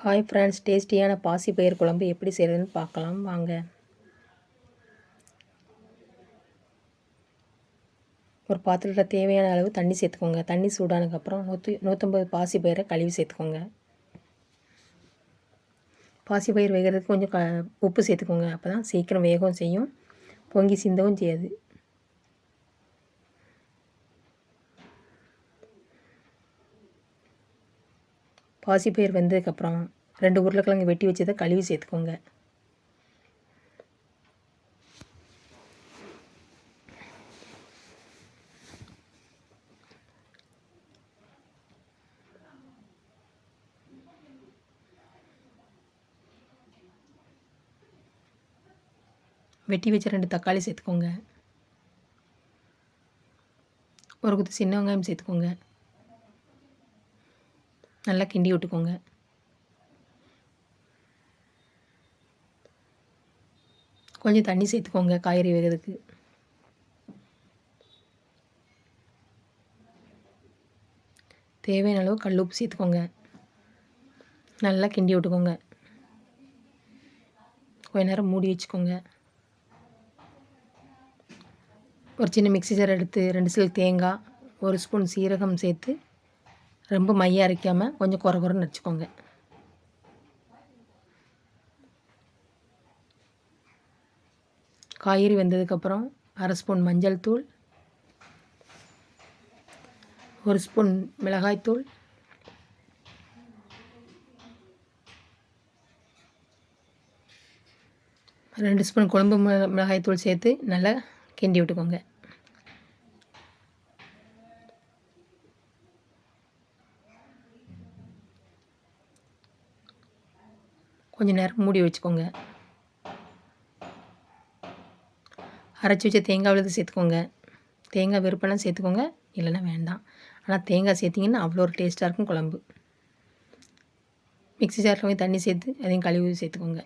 Hi friends, டேஸ்டியான பாசிப்பயிறு குழம்பு எப்படி செய்கிறதுன்னு பார்க்கலாம் வாங்க. ஒரு பாத்திரத்தில் தேவையான அளவு தண்ணி சேர்த்துக்கோங்க. தண்ணி சூடானதுக்கப்புறம் 150 பாசிப்பயிரை கழுவி சேர்த்துக்கோங்க. பாசிப்பயிறு வேகிறதுக்கு கொஞ்சம் உப்பு சேர்த்துக்கோங்க. அப்போ தான் சீக்கிரம் வேகவும் செய்யும், பொங்கி சிந்தவும் செய்யாது. பாசிப்பயிறு வெந்ததுக்கப்புறம் 2 உருளைக்கிழங்கு வெட்டி வச்சதை கழுவி சேர்த்துக்கோங்க. வெட்டி வச்ச 2 தக்காளி சேர்த்துக்கோங்க. ஒரு குத்து சின்ன வெங்காயம் சேர்த்துக்கோங்க. நல்லா கிண்டி விட்டுக்கோங்க. கொஞ்சம் தண்ணி சேர்த்துக்கோங்க காய்கறி வேகிறதுக்கு. தேவையான அளவு கல் உப்பு சேர்த்துக்கோங்க. நல்லா கிண்டி விட்டுக்கோங்க. கொஞ்ச நேரம் மூடி வச்சுக்கோங்க. ஒரு சின்ன மிக்ஸி ஜார் எடுத்து 2 சில் தேங்காய், 1 ஸ்பூன் சீரகம் சேர்த்து ரொம்ப மையாக அரைக்காமல் கொஞ்சம் குறன்னு வச்சுக்கோங்க. காய்கறி வெந்ததுக்கப்புறம் 1/2 ஸ்பூன் மஞ்சள் தூள், 1 ஸ்பூன் மிளகாய்த்தூள், 2 ஸ்பூன் குழம்பு மிளகாய்த்தூள் சேர்த்து நல்லா கிண்டி விட்டுக்கோங்க. கொஞ்சம் நேரம் மூடி வச்சுக்கோங்க. அரைச்சி வச்ச தேங்காய் விழுது சேர்த்துக்கோங்க. தேங்காய் விருப்பம்னா சேர்த்துக்கோங்க, இல்லைன்னா வேண்டாம். ஆனால் தேங்காய் சேர்த்திங்கன்னா அவ்வளோ ஒரு டேஸ்ட்டாக இருக்கும் குழம்பு. மிக்ஸி ஜாரில் போய் தண்ணி சேர்த்து அதையும் கழுவி சேர்த்துக்கோங்க.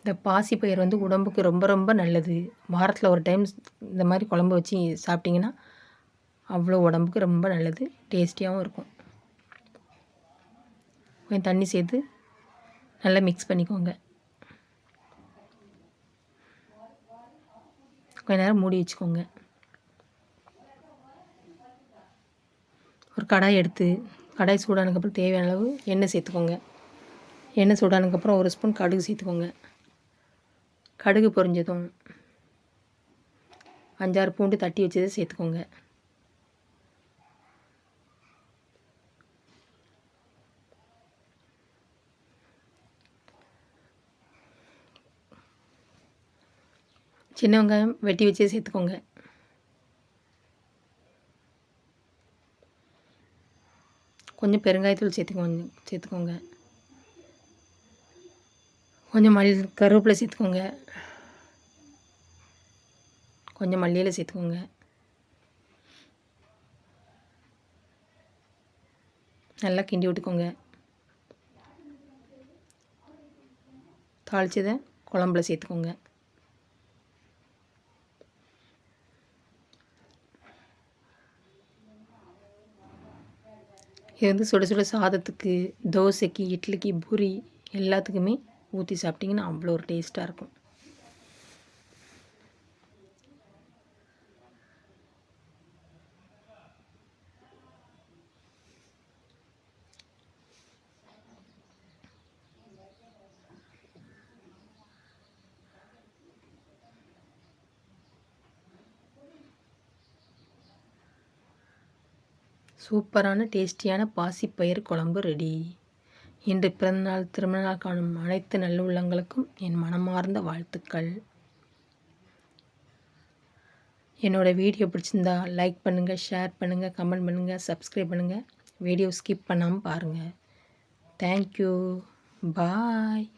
இந்த பாசிப்பயிறு உடம்புக்கு ரொம்ப ரொம்ப நல்லது. வாரத்தில் ஒரு டைம் இந்த மாதிரி குழம்பு வச்சு சாப்பிட்டிங்கன்னா அவ்வளோ உடம்புக்கு ரொம்ப நல்லது, டேஸ்டியாகவும் இருக்கும். கொஞ்சம் தண்ணி சேர்த்து நல்லா மிக்ஸ் பண்ணிக்கோங்க. கொஞ்ச நேரம் மூடி வச்சுக்கோங்க. ஒரு கடாய் எடுத்து கடாய் சூடானதுக்கப்புறம் தேவையான அளவு எண்ணெய் சேர்த்துக்கோங்க. எண்ணெய் சூடானதுக்கப்புறம் 1 ஸ்பூன் கடுகு சேர்த்துக்கோங்க. கடுகு பொரிஞ்சதும் 5-6 பூண்டு தட்டி வச்சதை சேர்த்துக்கோங்க. சின்ன வெங்காயம் வெட்டி வச்சே சேர்த்துக்கோங்க. கொஞ்சம் பெருங்காயத்தூள் சேர்த்துக்கோங்க. கொஞ்சம் கருவேப்பிலை சேர்த்துக்கோங்க. கொஞ்சம் மல்லியிலை சேர்த்துக்கோங்க. நல்லா கிண்டி விட்டுக்கோங்க. தாளிச்சதை குழம்புல சேர்த்துக்கோங்க. இது சுட சுட சாதத்துக்கு, தோசைக்கு, இட்லிக்கு, பூரி எல்லாத்துக்குமே ஊற்றி சாப்பிட்டிங்கன்னா அவ்வளோ ஒரு டேஸ்ட்டாக இருக்கும். சூப்பரான டேஸ்டியான பாசிப்பயிறு குழம்பு ரெடி. இன்று பிறந்தநாள், திருமணநாள் காணும் அனைத்து நல்லுள்ளங்களுக்கும் என் மனமார்ந்த வாழ்த்துக்கள். என்னோடய வீடியோ பிடிச்சிருந்தா லைக் பண்ணுங்கள், ஷேர் பண்ணுங்கள், கமெண்ட் பண்ணுங்கள், சப்ஸ்கிரைப் பண்ணுங்கள். வீடியோ ஸ்கிப் பண்ணாமல் பாருங்கள். தேங்க்யூ. பாய்.